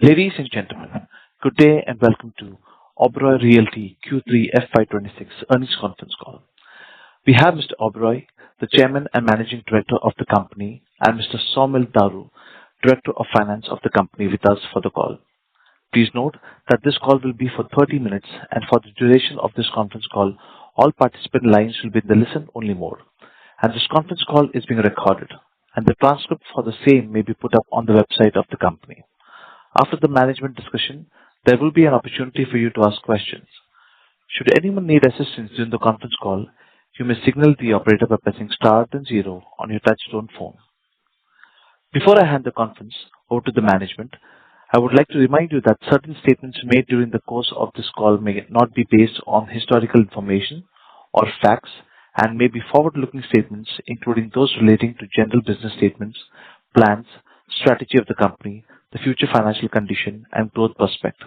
Ladies and gentlemen, good day and welcome to Oberoi Realty Q3 FY26 earnings conference call. We have Mr. Oberoi, the Chairman and Managing Director of the company, and Mr. Saumil Daru, Director of Finance of the company, with us for the call. Please note that this call will be for 30 minutes, and for the duration of this conference call, all participant lines will be in the listen-only mode. And this conference call is being recorded, and the transcript for the same may be put up on the website of the company. After the management discussion, there will be an opportunity for you to ask questions. Should anyone need assistance during the conference call, you may signal the operator by pressing star then zero on your touchtone phone. Before I hand the conference over to the management, I would like to remind you that certain statements made during the course of this call may not be based on historical information or facts and may be forward-looking statements, including those relating to general business statements, plans, strategy of the company, the future financial condition, and growth prospect.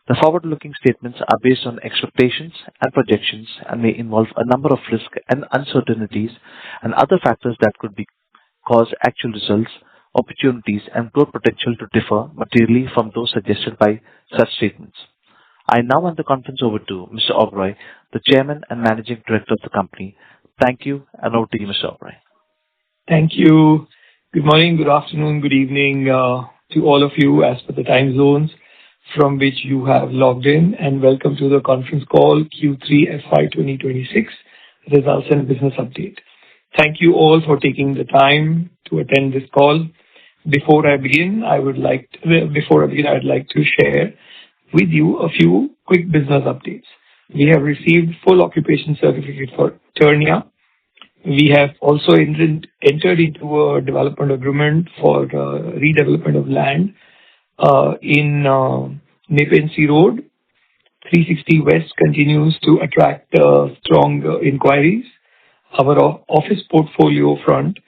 The forward-looking statements are based on expectations and projections and may involve a number of risks and uncertainties and other factors that could cause actual results, opportunities, and growth potential to differ materially from those suggested by such statements. I now hand the conference over to Mr. Oberoi, the Chairman and Managing Director of the company. Thank you, and over to you, Mr. Oberoi. Thank you. Good morning, good afternoon, good evening to all of you as per the time zones from which you have logged in, and welcome to the conference call Q3 FY 2026 results and business update. Thank you all for taking the time to attend this call. Before I begin, I'd like to share with you a few quick business updates. We have received full occupation certificate for Turnia. We have also entered into a development agreement for redevelopment of land in Nepean Sea Road. 360 West continues to attract strong inquiries. Our office portfolio front,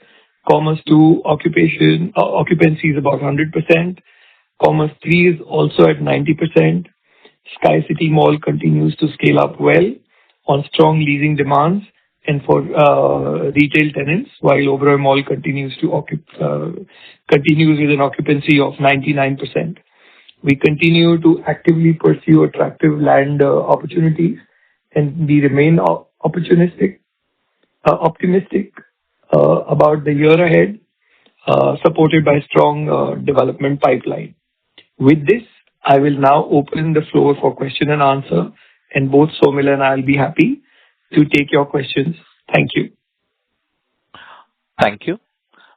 Commerce 2 occupancy is about 100%. Commerce 3 is also at 90%. Sky City Mall continues to scale up well on strong leasing demands and for retail tenants, while Oberoi Mall continues with an occupancy of 99%. We continue to actively pursue attractive land opportunities, and we remain optimistic about the year ahead, supported by strong development pipeline. With this, I will now open the floor for question and answer, and both Saumil and I will be happy to take your questions. Thank you. Thank you.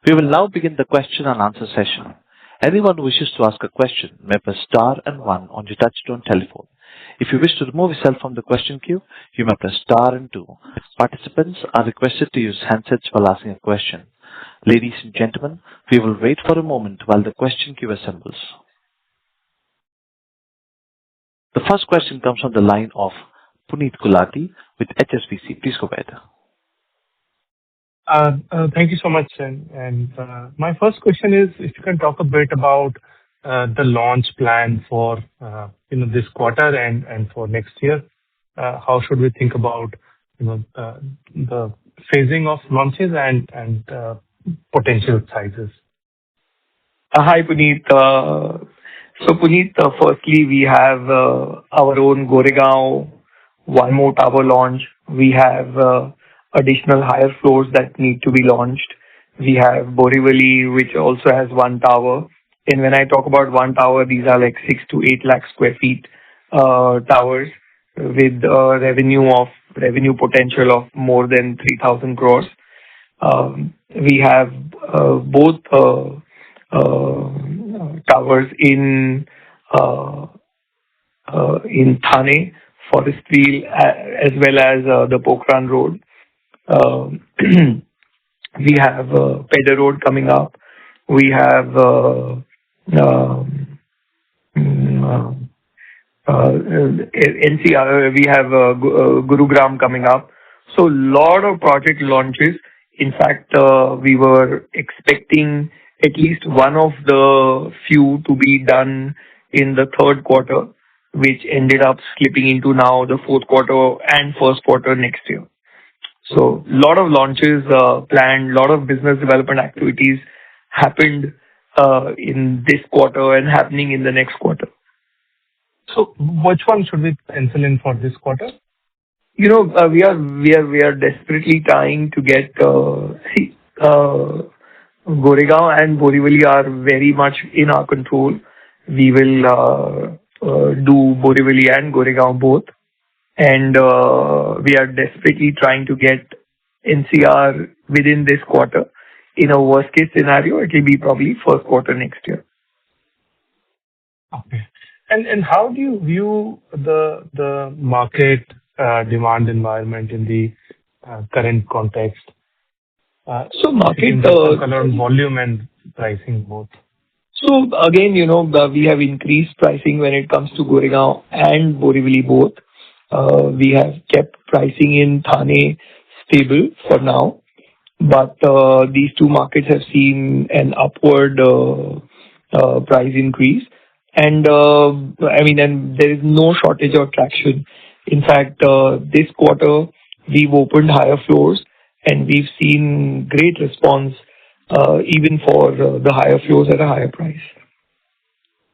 We will now begin the question and answer session. Anyone who wishes to ask a question may press star and one on your touchtone telephone. If you wish to remove yourself from the question queue, you may press star and two. Participants are requested to use handsets while asking a question. Ladies and gentlemen, we will wait for a moment while the question queue assembles. The first question comes from the line of Puneet Gulati with HSBC. Please go ahead. Thank you so much. And my first question is, if you can talk a bit about the launch plan for this quarter and for next year. How should we think about the phasing of launches and potential sizes? Hi, Puneet. So, Puneet, firstly, we have our own Goregaon, one more tower launch. We have additional higher floors that need to be launched. We have Borivali, which also has one tower. And when I talk about one tower, these are like 6 to 8 lakh square feet towers with revenue potential of more than 3,000 crores. We have both towers in Thane, Forestfield, as well as the Pokhran Road. We have Pedder Road coming up. We have NCR. We have Gurugram coming up. So, lot of project launches. In fact, we were expecting at least one of the few to be done in the third quarter, which ended up slipping into now the fourth quarter and first quarter next year. So, lot of launches planned, lot of business development activities happened in this quarter and happening in the next quarter. So which one should we pencil in for this quarter? We are desperately trying to get Goregaon and Borivali are very much in our control. We will do Borivali and Goregaon both, and we are desperately trying to get NCR within this quarter. In a worst case scenario, it will be probably first quarter next year. Okay. And how do you view the market demand environment in the current context? So market around volume and pricing both. So again, we have increased pricing when it comes to Goregaon and Borivali both. We have kept pricing in Thane stable for now, but these two markets have seen an upward price increase. And and there is no shortage of traction. In fact, this quarter we've opened higher floors and we've seen great response even for the higher floors at a higher price.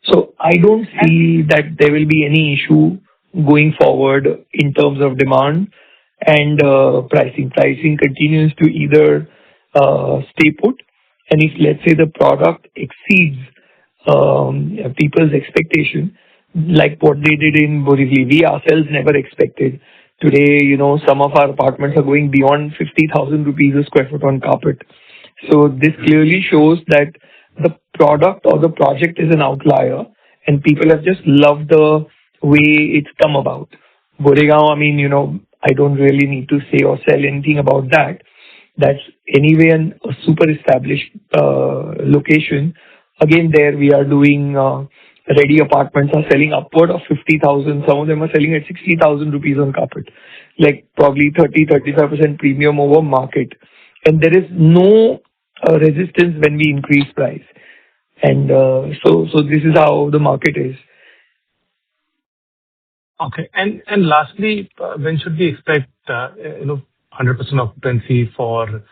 So I don't see that there will be any issue going forward in terms of demand and pricing. Pricing continues to either stay put, and if let's say the product exceeds people's expectation, like what they did in Borivali, we ourselves never expected. Today, some of our apartments are going beyond 50,000 rupees a square foot on carpet. So this clearly shows that the product or the project is an outlier, and people have just loved the way it's come about. Goregaon, I don't really need to say or sell anything about that. That's anyway a super established location. Again, there we are doing ready apartments are selling upward of 50,000. Some of them are selling at 60,000 rupees on carpet, like probably 30-35% premium over market. And there is no resistance when we increase price. And so this is how the market is. Okay. And lastly, when should we expect 100% occupancy for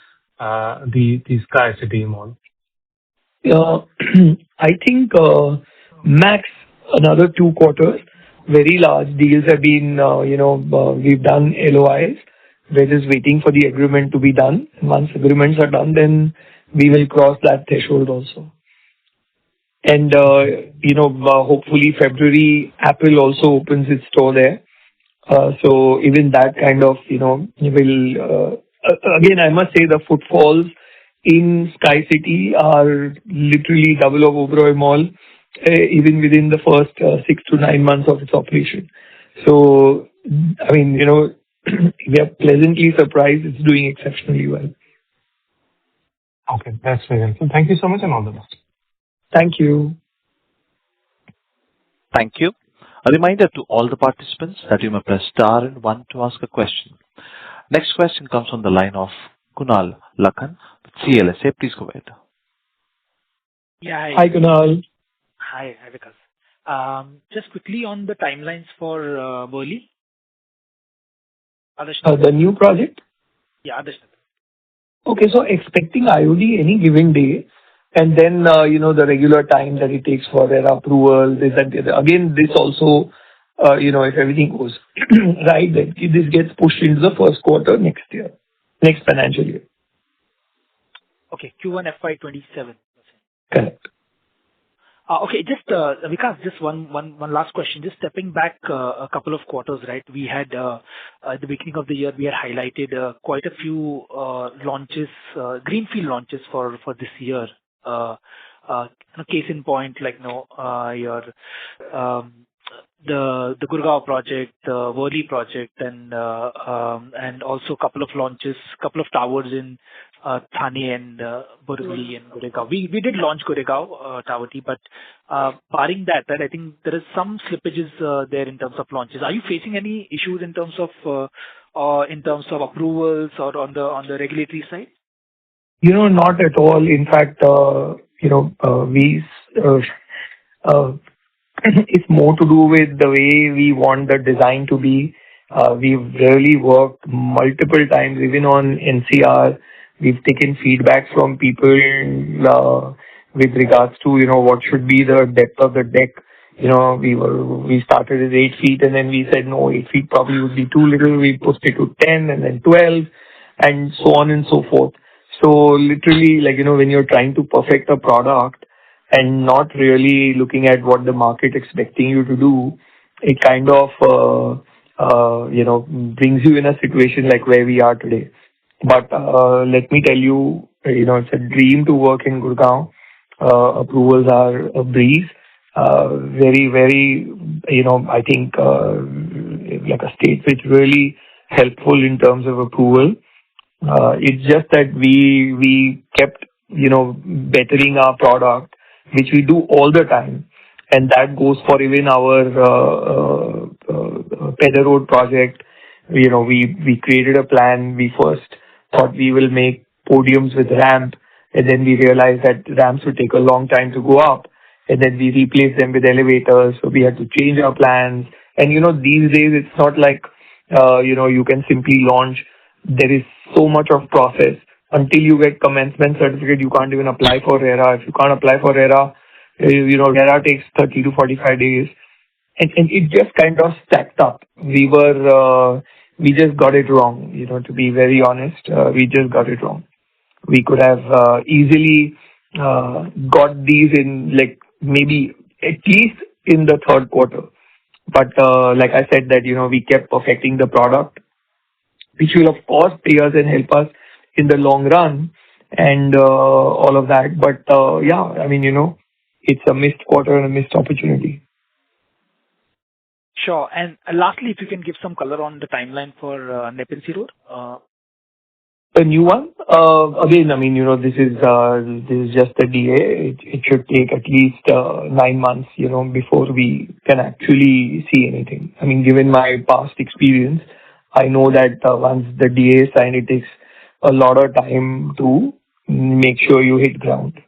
the Sky City Mall? I think max another 2 quarters. Very large deals have been, we've done LOIs. We're just waiting for the agreement to be done. Once agreements are done, then we will cross that threshold also. And, hopefully February, Apple also opens its store there. So even that kind of, will, again, I must say the footfalls in Sky City are literally double of Oberoi Mall, even within the first 6 to 9 months of its operation. So, we are pleasantly surprised it's doing exceptionally well. Okay, that's very helpful. Thank you so much and all the best. Thank you. Thank you. A reminder to all the participants that you may press star and 1 to ask a question. Next question comes from the line of Kunal Lakhan with CLSA. Please go ahead. Yeah. Hi, Kunal. Hi, Vikas. Just quickly on the timelines for Borivali. The new project? Yeah, Adarsh. Okay, so expecting IOD any given day, and then, the regular time that it takes for their approval, this and that. Again, this also, if everything goes right, then this gets pushed into the first quarter next year, next financial year. Okay, Q1 FY27. Correct. Okay, just Vikas, just one last question. Just stepping back a couple of quarters, right? We had at the beginning of the year we had highlighted quite a few launches, greenfield launches for this year. Case in point, like your the Gurgaon project, the Worli project, and also a couple of launches, couple of towers in Thane and Borivali and Goregaon. We did launch Goregaon Tower T, but barring that, I think there is some slippages there in terms of launches. Are you facing any issues in terms of approvals or on the regulatory side? Not at all. In fact, it's more to do with the way we want the design to be. We've really worked multiple times, even on NCR. We've taken feedback from people. with regards to, what should be the depth of the deck. We started at 8 feet, and then we said, no, 8 feet probably would be too little. We pushed it to 10 and then 12 and so on and so forth. So literally, when you're trying to perfect a product and not really looking at what the market expecting you to do, it kind of, brings you in a situation like where we are today. But let me tell you, it's a dream to work in Gurgaon. Approvals are a breeze. Very, very, I think, like a state which really helpful in terms of approval. It's just that we kept, bettering our product, which we do all the time. And that goes for even our Pedder Road project. We created a plan. We first thought we will make podiums with ramp, and then we realized that ramps would take a long time to go up, and then we replaced them with elevators. So we had to change our plans. And these days it's not like you can simply launch. There is so much of process. Until you get commencement certificate, you can't even apply for RERA. If you can't apply for RERA, RERA takes 30 to 45 days. And it just kind of stacked up. We just got it wrong, to be very honest. We just got it wrong. We could have easily got these in maybe at least in the third quarter. But like I said that, we kept perfecting the product, which will of course pay us and help us in the long run and all of that. But it's a missed quarter and a missed opportunity. Sure. And lastly, if you can give some color on the timeline for Nepean Sea Road. The new one, again, this is just a DA. It should take at least 9 months, before we can actually see anything. Given my past experience, I know that once the DA is signed, it takes a lot of time to make sure you hit ground.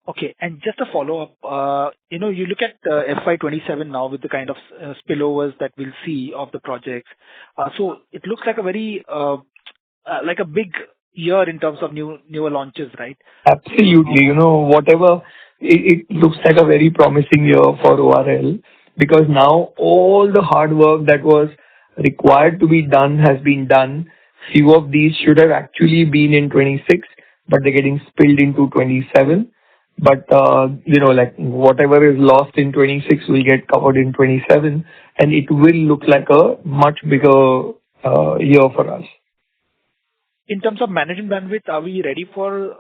Okay. And just a follow-up, you look at FY27 now with the kind of spillovers that we'll see of the projects. So it looks like a very, like a big year in terms of newer launches, right? Absolutely. Whatever, it looks like a very promising year for ORL, because now all the hard work that was required to be done has been done. Few of these should have actually been in 26, but they're getting spilled into 27. But, whatever is lost in 26 will get covered in 27, and it will look like a much bigger year for us. In terms of managing bandwidth, are we ready for,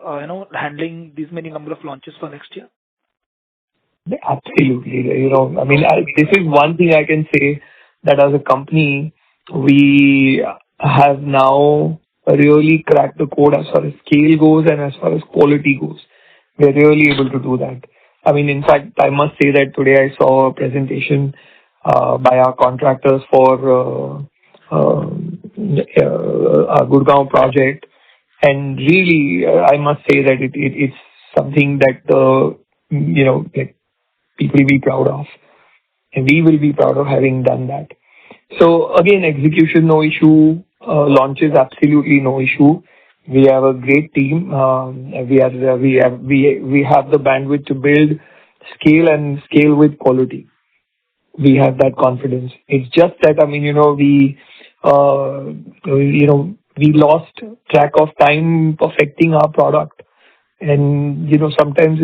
handling these many number of launches for next year? Absolutely. This is one thing I can say, that as a company, we have now really cracked the code as far as scale goes and as far as quality goes. We're really able to do that. In fact, I must say that today I saw a presentation by our contractors for our Gurgaon project, and really, I must say that it's something that people will be proud of, and we will be proud of having done that. So again, execution no issue, launches absolutely no issue. We have a great team. We have the bandwidth to build, scale with quality. We have that confidence. It's just that we lost track of time perfecting our product, and sometimes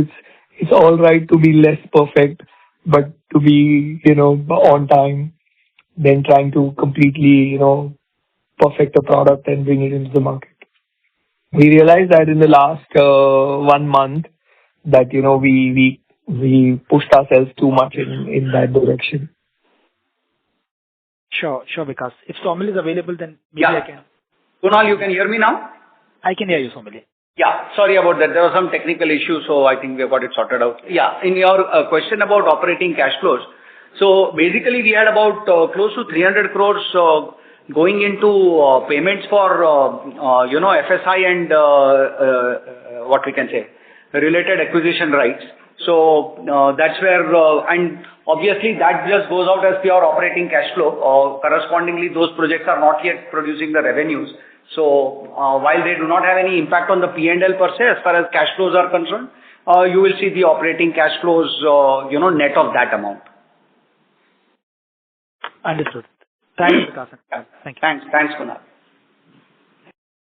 it's all right to be less perfect, but to be on time, than trying to completely perfect a product and bring it into the market. We realized that in the last 1 month that we pushed ourselves too much in that direction. Sure, Vikas. If Somil is available, then maybe I can. Kunal, you can hear me now? I can hear you, Somil. Yeah, sorry about that. There was some technical issue, so I think we have got it sorted out. Yeah, in your question about operating cash flows. So basically, we had about close to 300 crores going into payments for FSI and what we can say, related acquisition rights. So that's where, and obviously that just goes out as pure operating cash flow. Correspondingly, those projects are not yet producing the revenues. So while they do not have any impact on the P&L per se, as far as cash flows are concerned, you will see the operating cash flows, net of that amount. Understood. Thanks, Vikas. Thank you. Thanks, Kunal.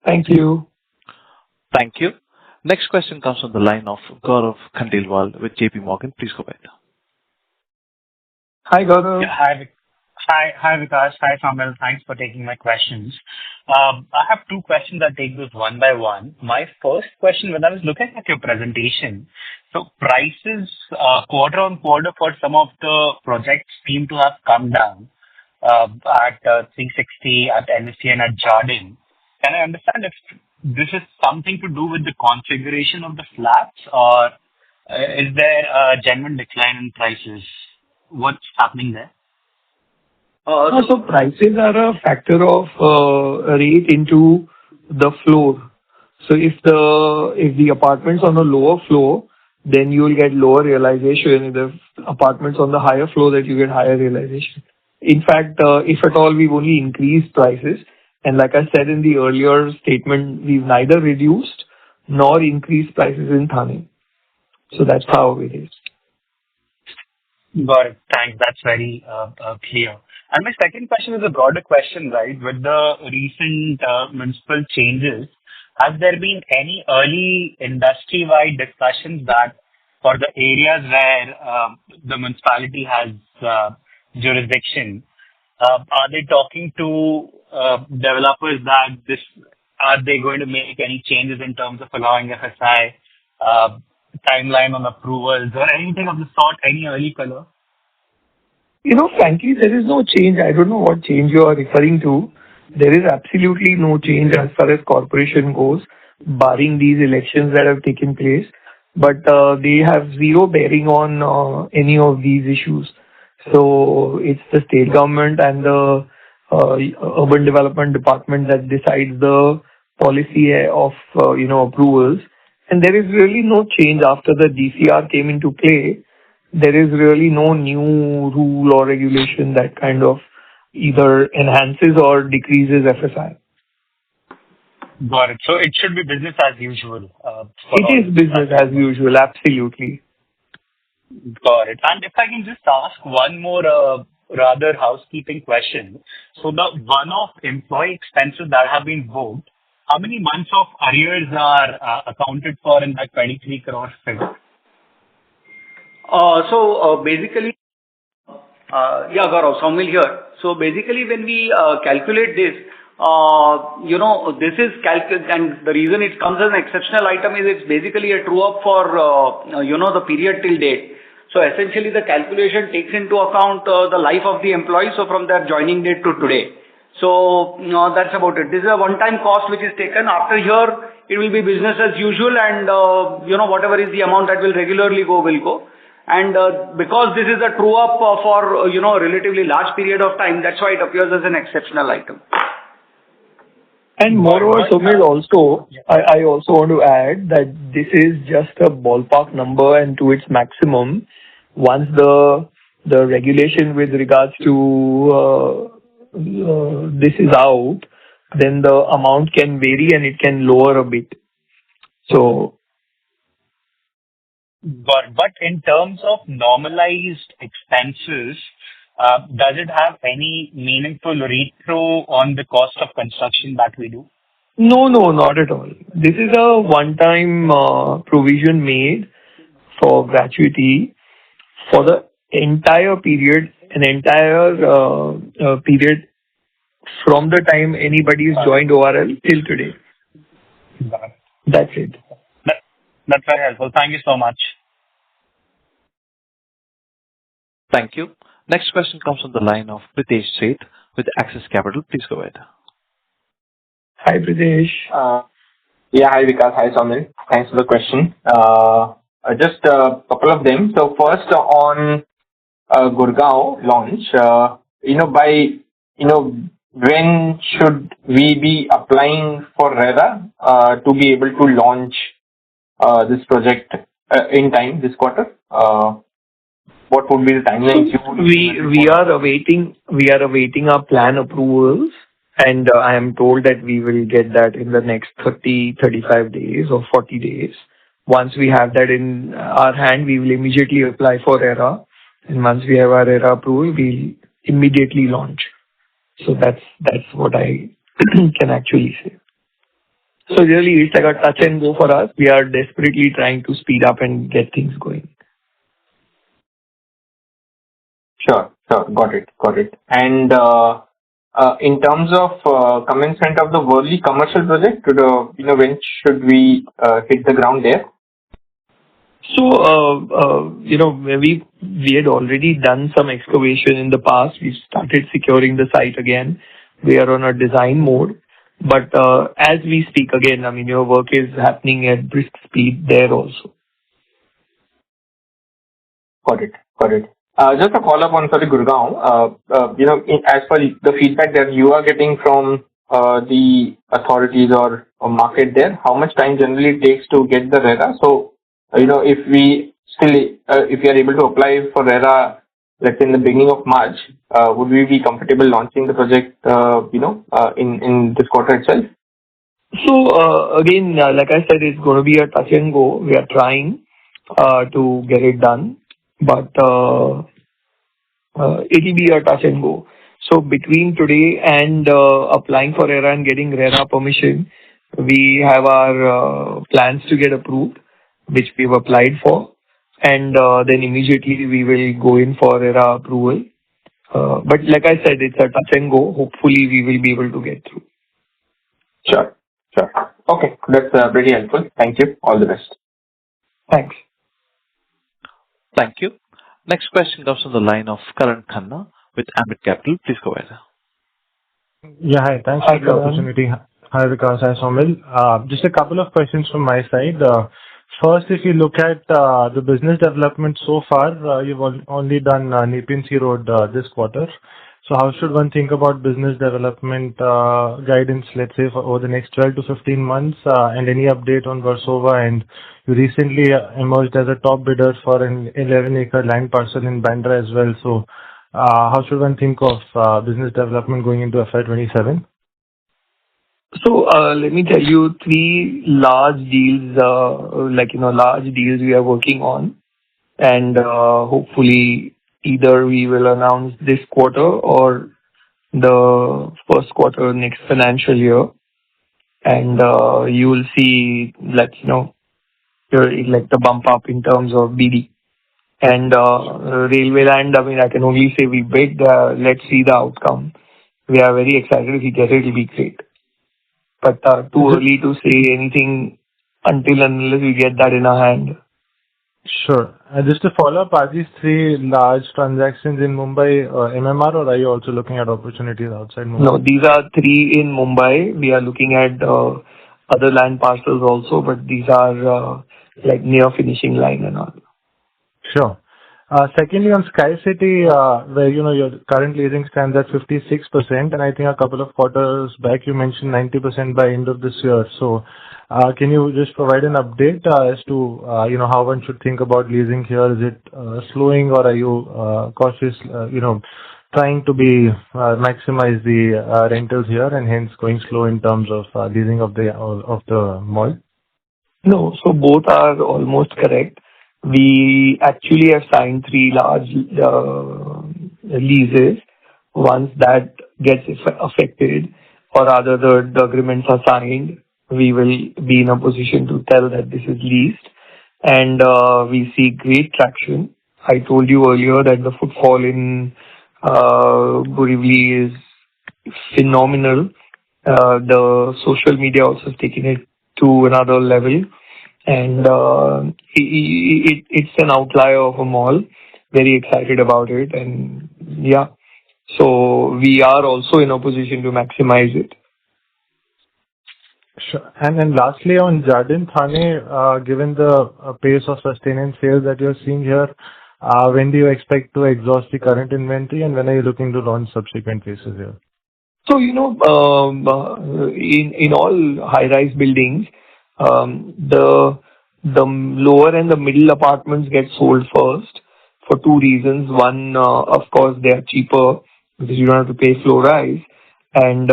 Thank you. Thank you. Next question comes from the line of Gaurav Khandelwal with JP Morgan. Please go ahead. Hi, Gaurav. Yeah, hi, Vikas. Hi, Saumil. Thanks for taking my questions. I have two questions. I'll take those one by one. My first question, when I was looking at your presentation, so prices quarter on quarter for some of the projects seem to have come down at 360, at NSC and at Jardin. Can I understand if this is something to do with the configuration of the flats, or is there a genuine decline in prices? What's happening there? So prices are a factor of rate into the floor. So if the apartment's on a lower floor, then you will get lower realization. If the apartment's on the higher floor, that you get higher realization. In fact, if at all, we've only increased prices. And like I said in the earlier statement, we've neither reduced nor increased prices in Thane. So that's how it is. Got it. Thanks. That's very clear. And my second question is a broader question, right? With the recent municipal changes, has there been any early industry-wide discussions that for the areas where the municipality has jurisdiction, are they talking to developers that are they going to make any changes in terms of allowing FSI, timeline on approvals or anything of the sort, any early color? Frankly, there is no change. I don't know what change you are referring to. There is absolutely no change as far as corporation goes, barring these elections that have taken place. But they have zero bearing on any of these issues. So it's the state government and the urban development department that decides the policy of approvals. And there is really no change after the DCR came into play. There is really no new rule or regulation that kind of either enhances or decreases FSI. Got it. So it should be business as usual. It is business as usual, absolutely. Got it. And if I can just ask one more rather housekeeping question. So the one-off employee expenses that have been booked, how many months of arrears are accounted for in that 23 crore figure? So basically, Gaurav, Saumil here. So basically, when we calculate this, this is and the reason it comes as an exceptional item is it's basically a true up for the period till date. So essentially, the calculation takes into account the life of the employee, so from their joining date to today. So that's about it. This is a one-time cost which is taken. After here, it will be business as usual, and whatever is the amount that will regularly go will go. And because this is a true up for a relatively large period of time, that's why it appears as an exceptional item. And moreover, Saumil, also, I also want to add that this is just a ballpark number, and to its maximum, once the regulation with regards to this is out, then the amount can vary and it can lower a bit. So. But in terms of normalized expenses, does it have any meaningful read-through on the cost of construction that we do? No, not at all. This is a one-time provision made for gratuity for the entire period, period from the time anybody has joined ORL till today. That's it. That's very helpful. Thank you so much. Thank you. Next question comes from the line of Pritesh Sheth with Axis Capital. Please go ahead. Hi, Pritesh. Yeah, hi, Vikas. Hi, Saumil. Thanks for the question. Just a couple of them. So first on Gurgaon launch, when should we be applying for RERA to be able to launch this project in time this quarter? What would be the timeline? We are awaiting our plan approvals, And I am told that we will get that in the next 30, 35 days or 40 days. Once we have that in our hand, we will immediately apply for ERA. And once we have our ERA approval, we'll immediately launch. So that's what I can actually say. So really, it's like a touch and go for us. We are desperately trying to speed up and get things going. Sure. Got it. And in terms of commencement of the Worli commercial project, when should we hit the ground there? So, we had already done some excavation in the past. We started securing the site again. We are on a design mode. But as we speak again, your work is happening at brisk speed there also. Got it. Just a follow-up on Gurgaon. As per the feedback that you are getting from the authorities or market there, how much time generally it takes to get the RERA? So, if we are able to apply for RERA, let's say in the beginning of March, would we be comfortable launching the project, in this quarter itself? So, again, like I said, it's going to be a touch and go. We are trying to get it done, but it will be a touch and go. So between today and applying for RERA and getting RERA permission, we have our plans to get approved, which we've applied for, and then immediately we will go in for RERA approval. But like I said, it's a touch and go. Hopefully, we will be able to get through. Sure. Okay, that's pretty helpful. Thank you. All the best. Thanks. Thank you. Next question comes from the line of Karan Khanna with Ambit Capital. Please go ahead. Yeah, hi. Thanks for the opportunity. Hi, Vikas. Hi, Saumil. Just a couple of questions from my side. First, if you look at the business development so far, you've only done Nepean Sea Road this quarter. So how should one think about business development guidance, let's say, for over the next 12 to 15 months, and any update on Versova? And you recently emerged as a top bidder for an 11-acre land parcel in Bandra as well. So how should one think of business development going into FY27? So let me tell you 3 large deals, large deals we are working on, and hopefully either we will announce this quarter or the first quarter next financial year, and you will see, the bump up in terms of BD. And railway land, I can only say we bid. Let's see the outcome. We are very excited. If we get it, it'll be great. But too early to say anything until and unless we get that in our hand. Sure. And just to follow up, are these 3 large transactions in Mumbai MMR, or are you also looking at opportunities outside Mumbai? No, these are 3 in Mumbai. We are looking at other land parcels also, but these are near finishing line and all. Sure. Secondly, on Sky City, where your current leasing stands at 56%, and I think a couple of quarters back you mentioned 90% by end of this year. So, can you just provide an update as to how one should think about leasing here? Is it slowing, or are you cautious? Trying to maximize the rentals here, and hence going slow in terms of leasing of the mall? No, so both are almost correct. We actually have signed 3 large leases. Once that gets affected, or rather the agreements are signed, we will be in a position to tell that this is leased. And we see great traction. I told you earlier that the footfall in Borivali is phenomenal. The social media also has taken it to another level. And it's an outlier of a mall. Very excited about it. And yeah, so we are also in a position to maximize it. Sure. And then lastly, on Jardin Thane, given the pace of sustaining sales that you're seeing here, when do you expect to exhaust the current inventory, and when are you looking to launch subsequent phases here? So, in all high-rise buildings, the lower and the middle apartments get sold first for 2 reasons. One, of course, they are cheaper because you don't have to pay floor rise. and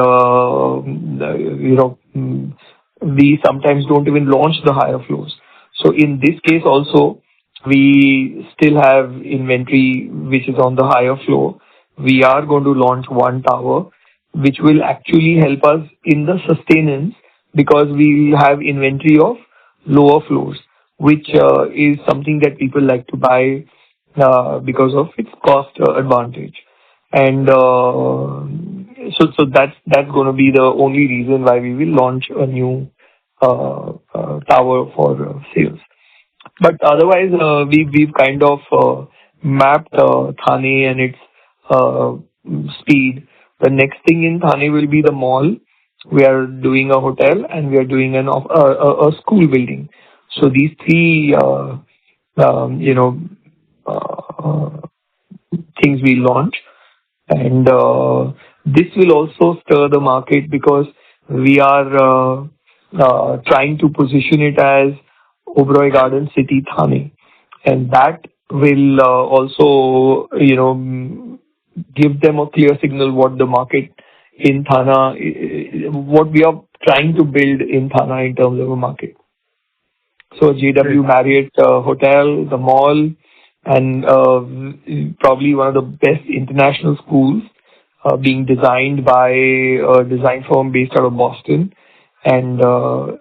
we sometimes don't even launch the higher floors. So in this case also, we still have inventory which is on the higher floor. We are going to launch one tower, which will actually help us in the sustenance because we have inventory of lower floors, which is something that people like to buy because of its cost advantage. And so that's going to be the only reason why we will launch a new tower for sales. But otherwise, we've kind of mapped Thane and its speed. The next thing in Thane will be the mall. We are doing a hotel and we are doing a school building. So these three, things we launch. And this will also stir the market because we are trying to position it as Oberoi Garden City Thane. And that will also, give them a clear signal what the market in Thane, what we are trying to build in Thane in terms of a market. So JW Marriott Hotel, the mall, and probably one of the best international schools being designed by a design firm based out of Boston. And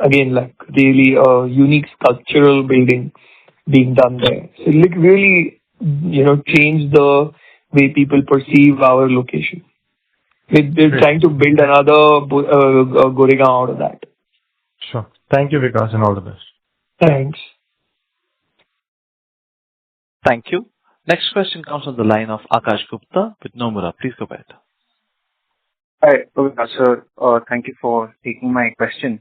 again, like really a unique sculptural building being done there. So it really, change the way people perceive our location. We're trying to build another Goregaon out of that. Sure. Thank you, Vikas, and all the best. Thanks. Thank you. Next question comes on the line of Akash Gupta with Nomura. Please go ahead. Hi, sir. Thank you for taking my question.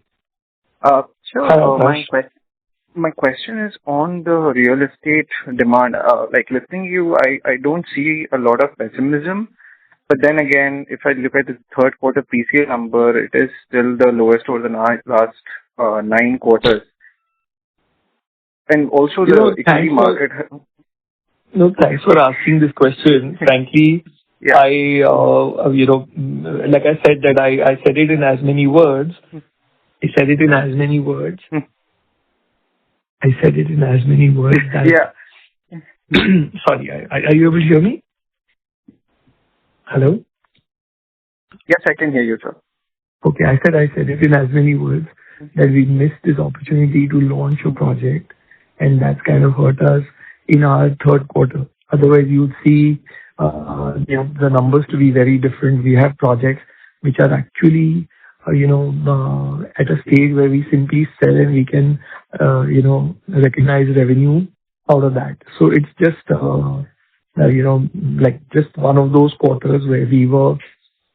My question is on the real estate demand. Like listening to you, I don't see a lot of pessimism. But then again, if I look at the third quarter PCA number, it is still the lowest over the last 9 quarters. And also the equity market. No, thanks for asking this question. Frankly, Yeah. I, like I said that I said it in as many words. I said it in as many words. That Yeah. Sorry, are you able to hear me? Hello? Yes, I can hear you, sir. Okay, I said it in as many words that we missed this opportunity to launch a project, and that's kind of hurt us in our third quarter. Otherwise, you'd see the numbers to be very different. We have projects which are actually, at a stage where we simply sell and we can, recognize revenue out of that. So it's just, just one of those quarters where we were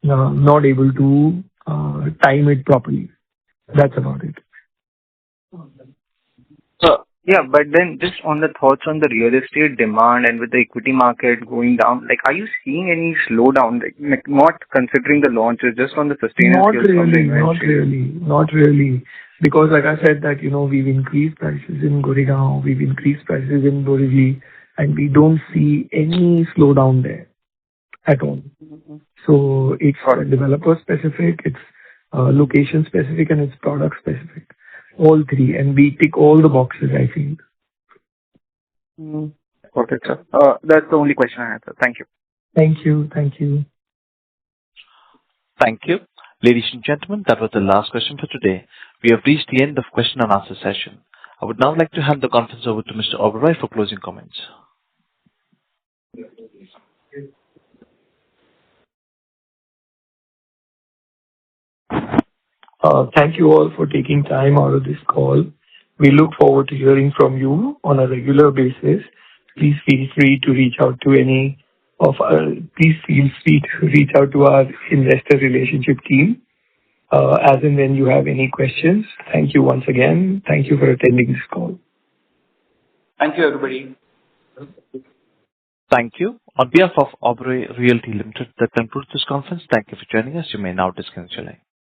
not able to time it properly. That's about it. Yeah, but then just on the thoughts on the real estate demand and with the equity market going down, like, are you seeing any slowdown? Like not considering the launches, just on the sustainable Not really. Because like I said that, we've increased prices in Goregaon, we've increased prices in Borivali, and we don't see any slowdown there at all. So it's developer specific, it's location specific, and it's product specific. All three, and we tick all the boxes, I feel. Got it, sir. That's the only question I had, sir. Thank you. Thank you. Thank you. Ladies and gentlemen, that was the last question for today. We have reached the end of question and answer session. I would now like to hand the conference over to Mr. Oberoi for closing comments. Thank you all for taking time out of this call. We look forward to hearing from you on a regular basis. Please feel free to reach out to our investor relationship team as and when you have any questions. Thank you once again. Thank you for attending this call. Thank you, everybody. Thank you. On behalf of Oberoi Realty Limited, that concludes this conference. Thank you for joining us. You may now disconnect your line.